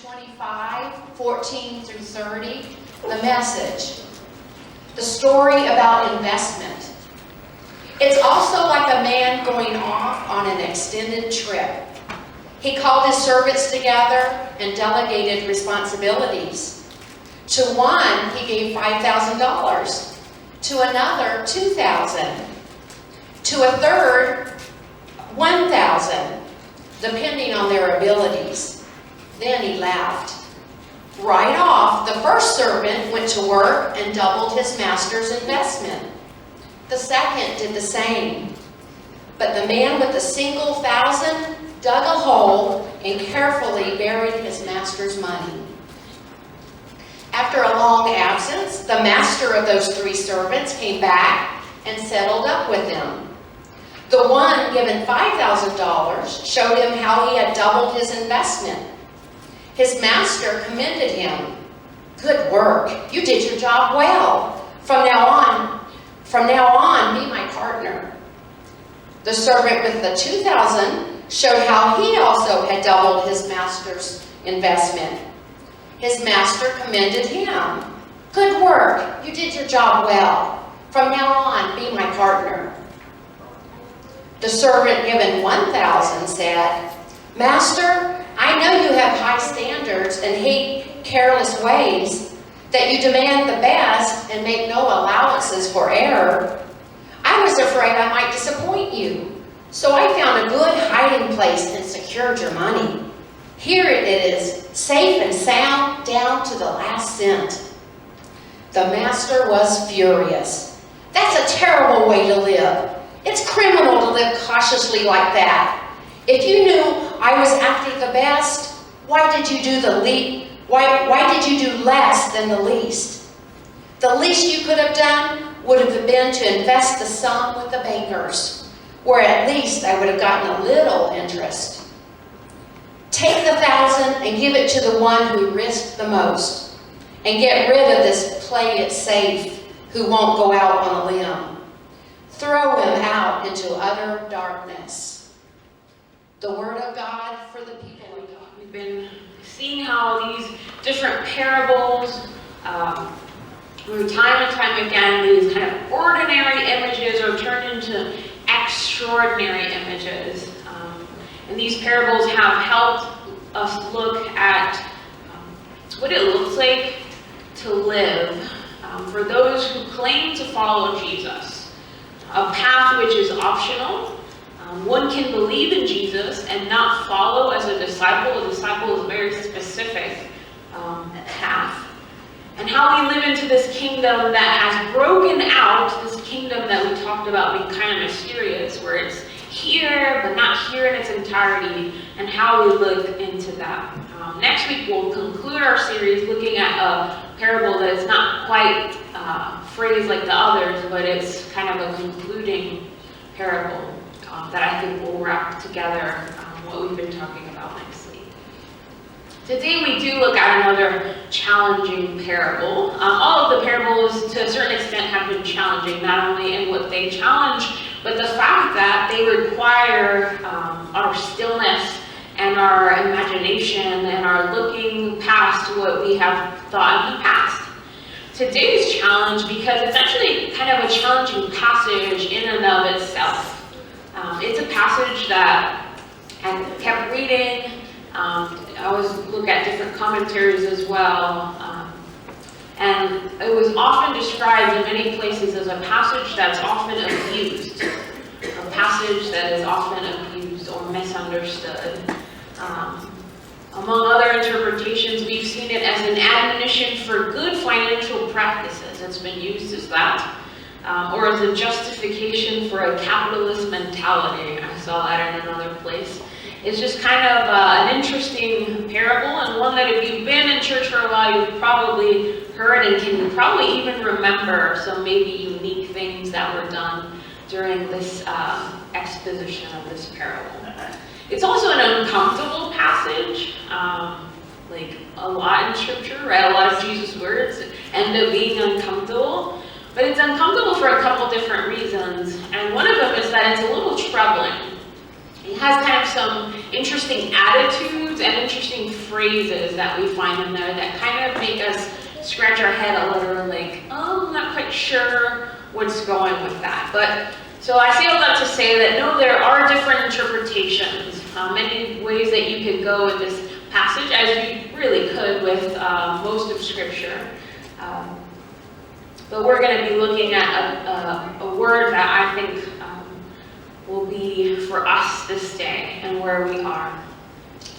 25, 14 through 30, the Message. The story about investment. It's also like a man going off on an extended trip. He called his servants together and delegated responsibilities. To one, he gave $5,000. To another, $2,000. To a third, $1,000, depending on their abilities. Then he laughed. Right off, the first servant went to work and doubled his master's investment. The second did the same. But the man with the single $1,000 dug a hole and carefully buried his master's money. After a long absence, the master of those 3 servants came back and settled up with them. The one given $5,000 showed him how he had doubled his investment. His master commended him. Good work. You did your job well. From now on, be my partner. The servant with the $2,000 showed how he also had doubled his master's investment. His master commended him. Good work. You did your job well. From now on, be my partner. The servant given $1,000 said, Master, I know you have high standards and hate careless ways, that you demand the best and make no allowances for error. I was afraid I might disappoint you, so I found a good hiding place and secured your money. Here it is, safe and sound down to the last cent. The master was furious. That's a terrible way to live. It's criminal to live cautiously like that. If you knew I was after the best, why did you do why did you do less than the least? The least you could have done would have been to invest the sum with the bankers, where at least I would have gotten a little interest. Take the $1,000 and give it to the one who risked the most, and get rid of this play it safe who won't go out on a limb. Throw him out into utter darkness. The word of God for the people of God. We've been seeing how these different parables, through time and time again, these kind of ordinary images are turned into extraordinary images. And these parables have helped us look at what it looks like to live for those who claim to follow Jesus. A path which is optional. One can believe in Jesus and not follow as a disciple. A disciple is a very specific path. And how we live into this kingdom that has broken out, this kingdom that we talked about being kind of mysterious, where it's here but not here in its entirety, and how we look into that. Next week we'll conclude our series looking at a parable that is not quite phrased like the others, but it's kind of a concluding parable that I think will wrap together what we've been talking about nicely. Today we do look at another challenging parable. All of the parables to a certain extent have been challenging, not only in what they challenge, but the fact that they require our stillness and our imagination and our looking past what we have thought in the past. Today's challenge, because it's actually kind of a challenging passage in and of itself. It's a passage that I kept reading. I always look at different commentaries as well. And it was often described in many places as a passage that's often abused. A passage that is often abused or misunderstood. Among other interpretations, we've seen it as an admonition for good financial practices. It's been used as that. Or as a justification for a capitalist mentality. I saw that in another place. It's just kind of an interesting parable, and one that if you've been in church for a while, you've probably heard and can probably even remember some maybe unique things that were done during this exposition of this parable. It's also an uncomfortable passage, like a lot in scripture, right? A lot of Jesus' words end up being uncomfortable. But it's uncomfortable for a couple different reasons, and one of them is that it's a little troubling. It has kind of some interesting attitude includes and interesting phrases that we find in there that kind of make us scratch our head a little, like, oh, I'm not quite sure what's going with that. But so I say all that to say that no, there are different interpretations, many ways that you could go with this passage, as you really could with most of Scripture. But we're going to be looking at a word that I think will be for us this day and where we are.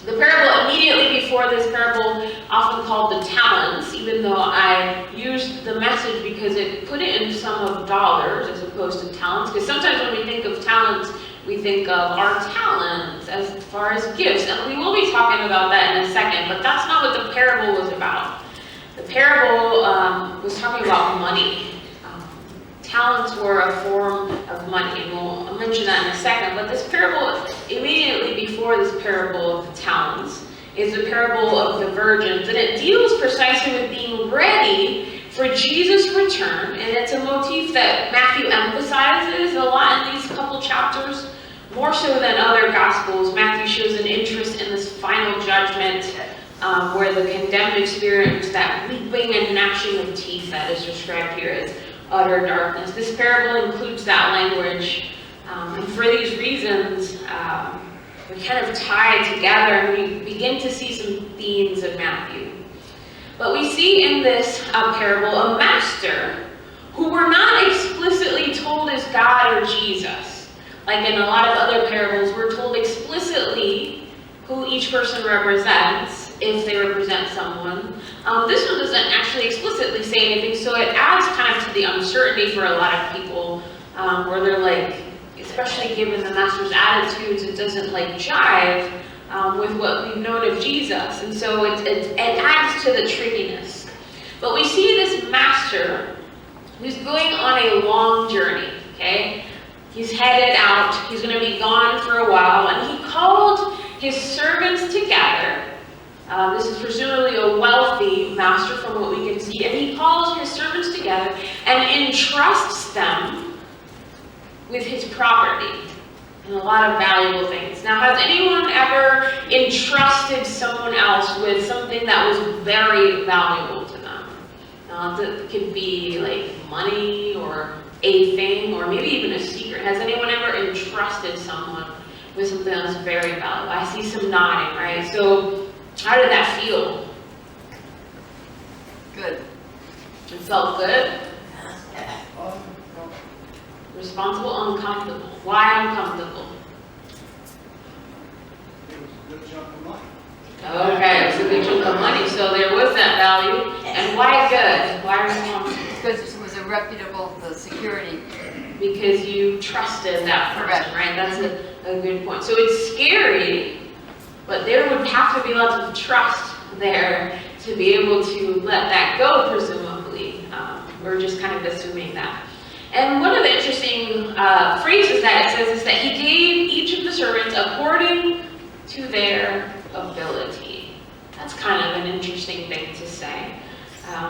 The parable immediately before this parable, often called the talents, even though I used the Message because it put it in sum of dollars as opposed to talents, because sometimes when we think of talents, we think of our talents as far as gifts, and we will be talking about that in a second, but that's not what the parable was about. The parable was talking about money. Talents were a form of money, and I'll mention that in a second, but this parable, immediately before this parable of the talents, is the parable of the virgins, and it deals precisely with being ready for Jesus' return, and it's a motif that Matthew emphasizes a lot in these couple chapters, more so than other Gospels. Matthew shows an interest in this final judgment, where the condemned experience that weeping and gnashing of teeth that is described here as utter darkness. This parable includes that language, and for these reasons, we kind of tie together and we begin to see some themes of Matthew. But we see in this parable a master who we're not explicitly told is God or Jesus. Like in a lot of other parables, we're told explicitly who each person represents, if they represent someone. This one doesn't actually explicitly say anything, so it adds kind of to the uncertainty for a lot of people, where they're like, especially given the master's attitudes, it doesn't like jive with what we've known of Jesus, and so it adds to the trickiness. But we see this master who's going on a long journey, okay? He's headed out, he's going to be gone for a while, and he called his servants together. This is presumably a wealthy master from what we can see. And he calls his servants together and entrusts them with his property and a lot of valuable things. Now, has anyone ever entrusted someone else with something that was very valuable to them? That could be like money or a thing or maybe even a secret. Has anyone ever entrusted someone with something that was very valuable? I see some nodding, right? So, how did that feel? Good. It felt good? Responsible, uncomfortable. Why uncomfortable? It was a good chunk of money. Okay, it was a good chunk of money, so there was that value. And why good? Why responsible? Because it was a reputable security. Because you trusted that person, right? That's a good point. So it's scary, but there would have to be lots of trust there to be able to let that go, presumably. We're just kind of assuming that. And one of the interesting phrases that it says is that he gave each of the servants according to their ability. That's kind of an interesting thing to say.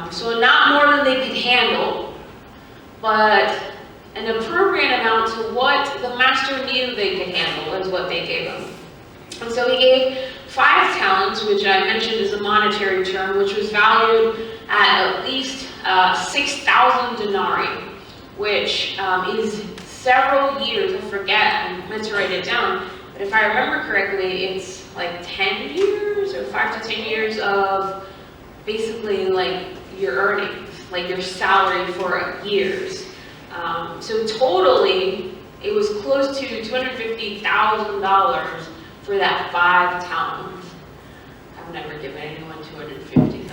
So not more than they could handle, but an appropriate amount to what the master knew they could handle is what they gave them. And so he gave 5 talents, which I mentioned is a monetary term, which was valued at least 6,000 denarii, which is several years. I forget, I meant to write it down, but if I remember correctly, it's like 10 years or 5 to 10 years of basically like your earnings, like your salary for years. So totally, it was close to $250,000 for that 5 talents. I've never given anyone $250,000. I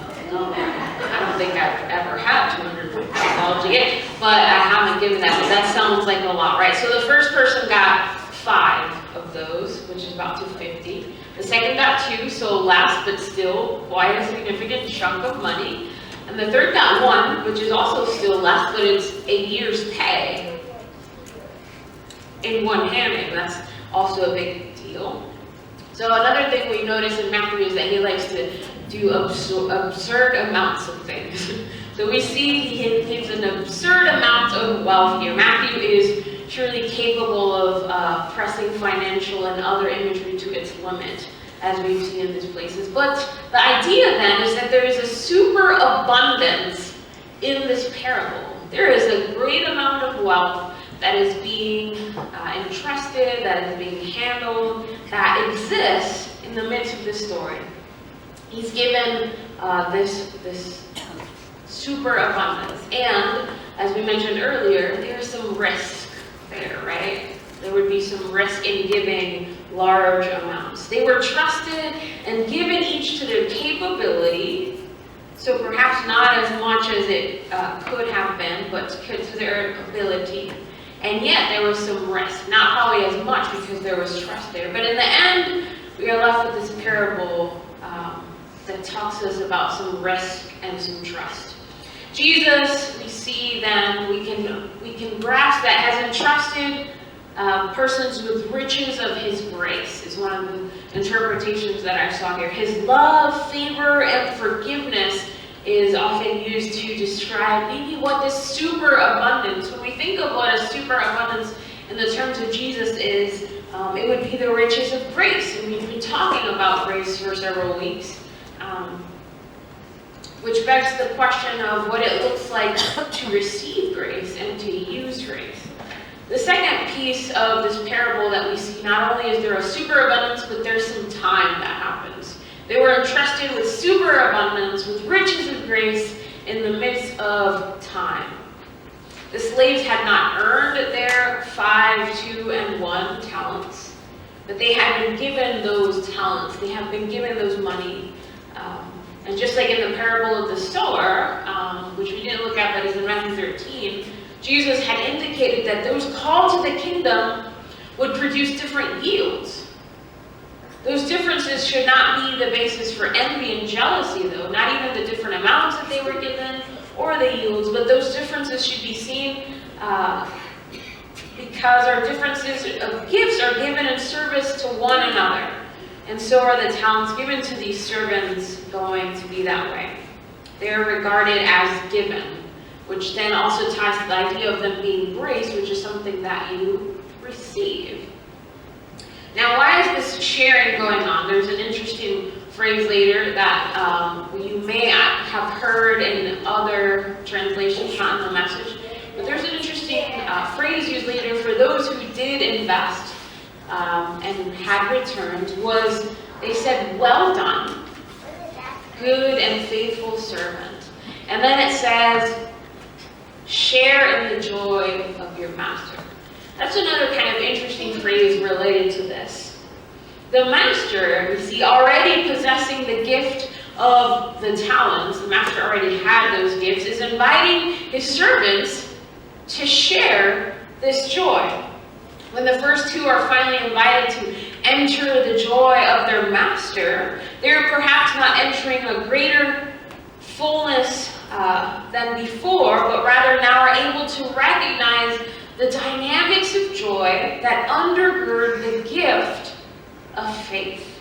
don't think I've ever had $250,000 to get, but I haven't given that. But that sounds like a lot, right? So the first person got 5 of those, which is about $250. The second got 2, so less, but still quite a significant chunk of money. And the third got 1, which is also still less, but it's a year's pay in one hammock. That's also a big deal. So another thing we notice in Matthew is that he likes to do absurd amounts of things. So we see he gives an absurd amount of wealth here. Matthew is surely capable of pressing financial and other imagery to its limit as we've seen in these places. But the idea then is that there is a superabundance in this parable. There is a great amount of wealth that is being entrusted, that is being handled, that exists in the midst of this story. He's given this superabundance, and as we mentioned earlier, there's some risk there, right? There would be some risk in giving large amounts. They were trusted and given each to their capability, so perhaps not as much as it could have been, but to their ability. And yet there was some risk, not probably as much because there was trust there. But in the end, we are left with this parable that talks to us about some risk and some trust. Jesus, we see then, we can grasp that, has entrusted persons with riches of his grace, is one of the interpretations that I saw here. His love, favor, and forgiveness is often used to describe maybe what this superabundance, when we think of what a superabundance in the terms of Jesus is, it would be the riches of grace. And we've been talking about grace for several weeks, which begs the question of what it looks like to receive grace and to use grace. The second piece of this parable that we see, not only is there a superabundance, but there's some time that happens. They were entrusted with superabundance, with riches of grace in the midst of time. The slaves had not earned their 5, 2, and 1 talents, but they had been given those talents. They have been given those money. And just like in the parable of the sower, which we didn't look at, but is in Matthew 13, Jesus had indicated that those called to the kingdom would produce different yields. Those differences should not be the basis for envy and jealousy, though, not even the different amounts that they were given or the yields, but those differences should be seen because our differences of gifts are given in service to one another. And so are the talents given to these servants going to be that way. They are regarded as given, which then also ties to the idea of them being grace, which is something that you receive. Now, why is this sharing going on? There's an interesting phrase later that you may have heard in other translations, not in the Message, but there's an interesting phrase used later for those who did invest and had returned. Was they said, "Well done, good and faithful servant." And then it says, "Share in the joy of your master." That's another kind of interesting phrase related to this. The master, we see, already possessing the gift of the talents, the master already had those gifts, is inviting his servants to share this joy. When the first two are finally invited to enter the joy of their master, they're perhaps not entering a greater fullness than before, but rather now are able to recognize the dynamics of joy that undergird the gift of faith.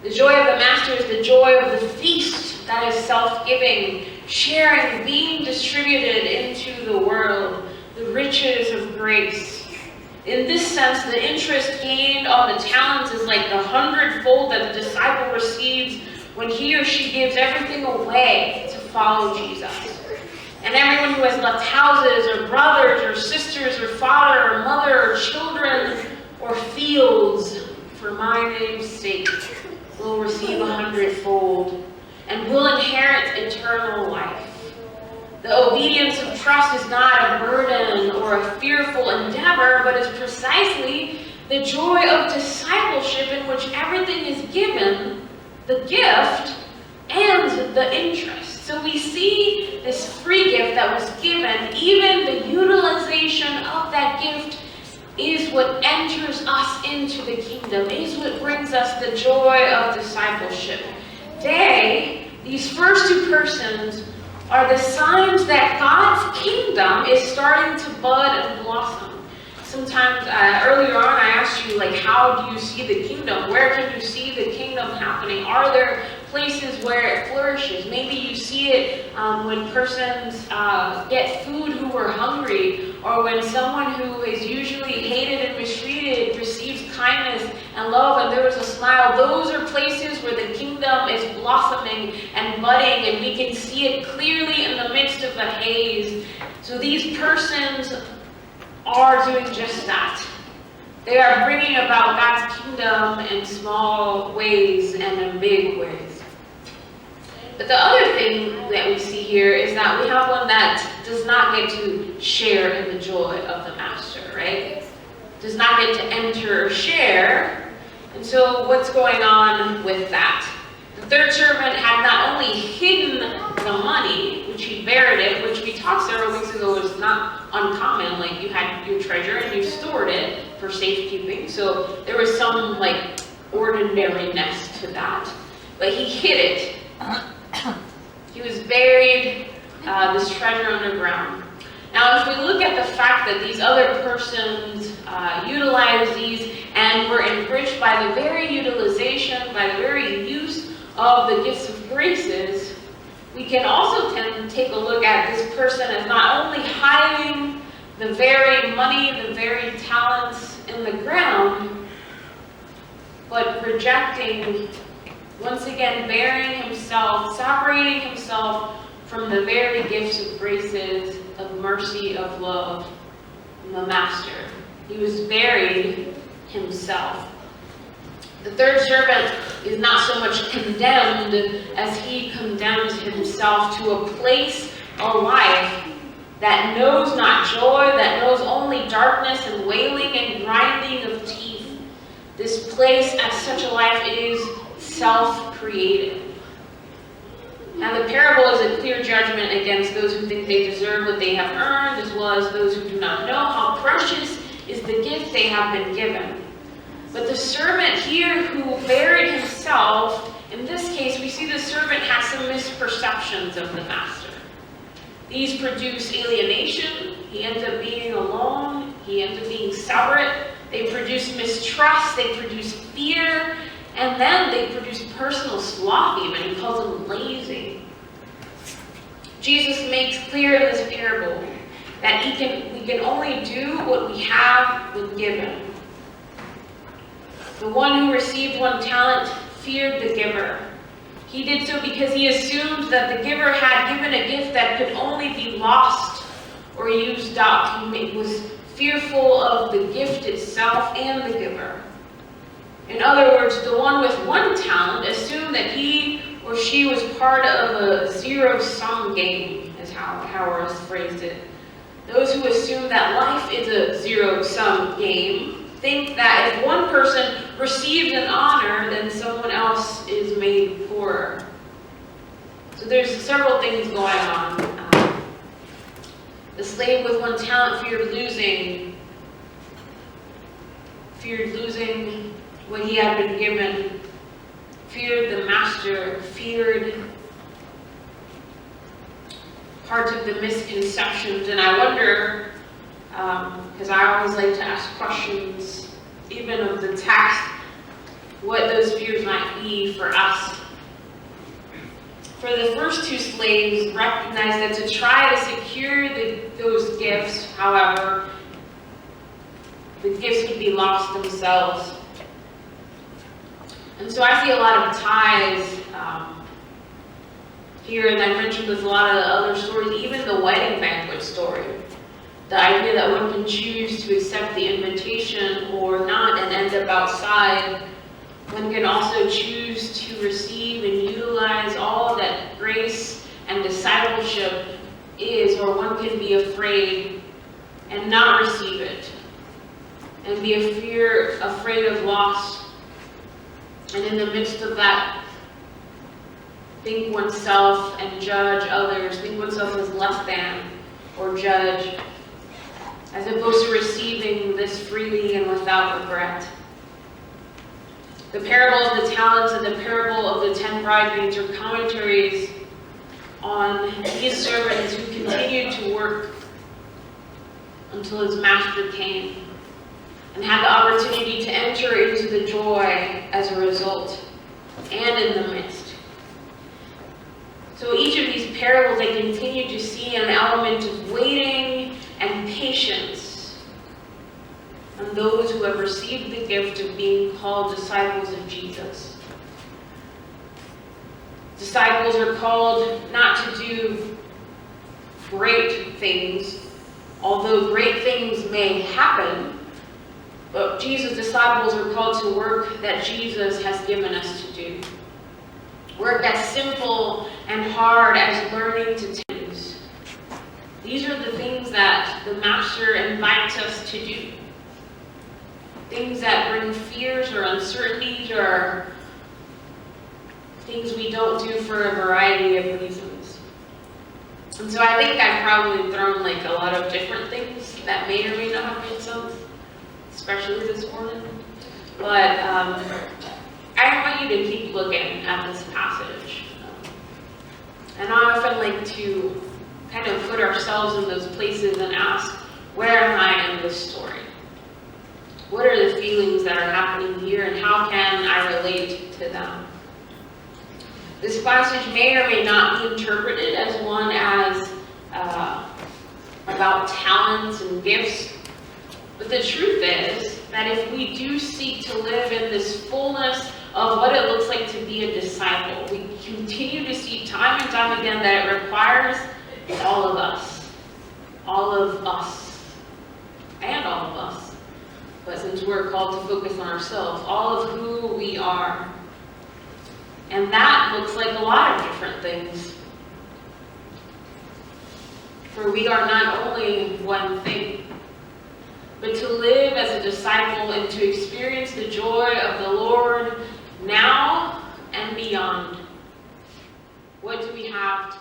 The joy of the master is the joy of the feast that is self-giving, sharing, being distributed into the world, the riches of grace. In this sense, the interest gained on the talents is like the 100-fold that the disciple receives when he or she gives everything away to follow Jesus. And everyone who has left houses or brothers or sisters or father or mother or children or fields for my name's sake will receive 100-fold and will inherit eternal life. The obedience of trust is not a burden or a fearful endeavor, but is precisely the joy of discipleship in which everything is given, the gift and the interest. So we see this free gift that was given, even the utilization of that gift is what enters us into the kingdom, is what brings us the joy of discipleship. These first two persons are the signs that God's kingdom is starting to bud and blossom. Sometimes earlier on I asked you, like, how do you see the kingdom? Where can you see the kingdom happening? Are there places where it flourishes? Maybe you see it when persons get food who are hungry, or when someone who is usually hated and mistreated receives kindness and love, and there is a smile how those are places where the kingdom is blossoming and budding, and we can see it clearly in the midst of the haze. So these persons are doing just that. They are bringing about God's kingdom in small ways and in big ways. But the other thing that we see here is that we have one that does not get to share in the joy of the master, right? Does not get to enter or share. And so what's going on with that? The third servant had not only hidden the money, which he buried it, which we talked several weeks ago was not uncommon. Like, you had your treasure and you stored it for safekeeping. So there was some like ordinariness to that. But he hid it. He was buried this treasure underground. Now, if we look at the fact that these other persons utilized these and were enriched by the very utilization, by the very use of the gifts of graces, we can also tend to take a look at this person as not only hiding the very money, the very talents in the ground, but rejecting, once again, burying himself, separating himself from the very gifts of graces, of mercy, of love, from the master. He was buried himself. The third servant is not so much condemned as he condemns himself to a place, a life that knows not joy, that knows only darkness and wailing and grinding of teeth. This place, as such a life, is self-created. Now, the parable is a clear judgment against those who think they deserve what they have earned, as well as those who do not know how precious is the gift they have been given. But the servant here who buried himself, in this case, we see the servant has some misperceptions of the master. These produce alienation. He ends up being alone. He ends up being separate. They produce mistrust. They produce fear. And then they produce personal sloth even. He calls them lazy. Jesus makes clear in this parable that we can only do what we have been given. The one who received 1 talent feared the giver. He did so because he assumed that the giver had given a gift that could only be lost or used up. He was fearful of the gift itself and the giver. In other words, the one with 1 talent assumed that he or she was part of a zero-sum game, is how Howard phrased it. Those who assume that life is a zero-sum game think that if one person receives an honor, then someone else is made poorer. So there's several things going on. The slave with 1 talent feared losing what he had been given, feared the master, feared parts of the misconceptions. And I wonder, because I always like to ask questions, even of the text, what those fears might be for us. For the first 2 slaves, recognized that to try to secure those gifts, however, the gifts would be lost themselves. And so I see a lot of ties here, and I mentioned there's a lot of other stories, even the wedding banquet story. The idea that one can choose to accept the invitation or not and end up outside. One can also choose to receive and utilize all that grace and discipleship is, or one can be afraid and not receive it, and be afraid of loss. And in the midst of that, think oneself and judge others, think oneself as less than, or judge, as opposed to receiving this freely and without regret. The parable of the talents and the parable of the 10 bridegrooms are commentaries on these servants who continued to work until his master came, and had the opportunity to enter into the joy as a result, and in the midst. So each of these parables, I continue to see an element of waiting and patience. and those who have received the gift of being called disciples of Jesus. Disciples are called not to do great things, although great things may happen, but Jesus' disciples are called to work that Jesus has given us to do. Work that's simple and hard as learning to tend. These are the things that the Master invites us to do. Things that bring fears or uncertainties or things we don't do for a variety of reasons. And so I think I've probably thrown like a lot of different things that may or may not have made sense, especially this morning. But I want you to keep looking at this passage. And I often like to kind of put ourselves in those places and ask, where am I in this story? What are the feelings that are happening here, and how can I relate to them? This passage may or may not be interpreted as one as about talents and gifts, but the truth is that if we do seek to live in this fullness of what it looks like to be a disciple, we continue to see time and time again that it requires all of us, and all of us. But since we're called to focus on ourselves, all of who we are. And that looks like a lot of different things. For we are not only one thing, but to live as a disciple and to experience the joy of the Lord now and beyond. What do we have to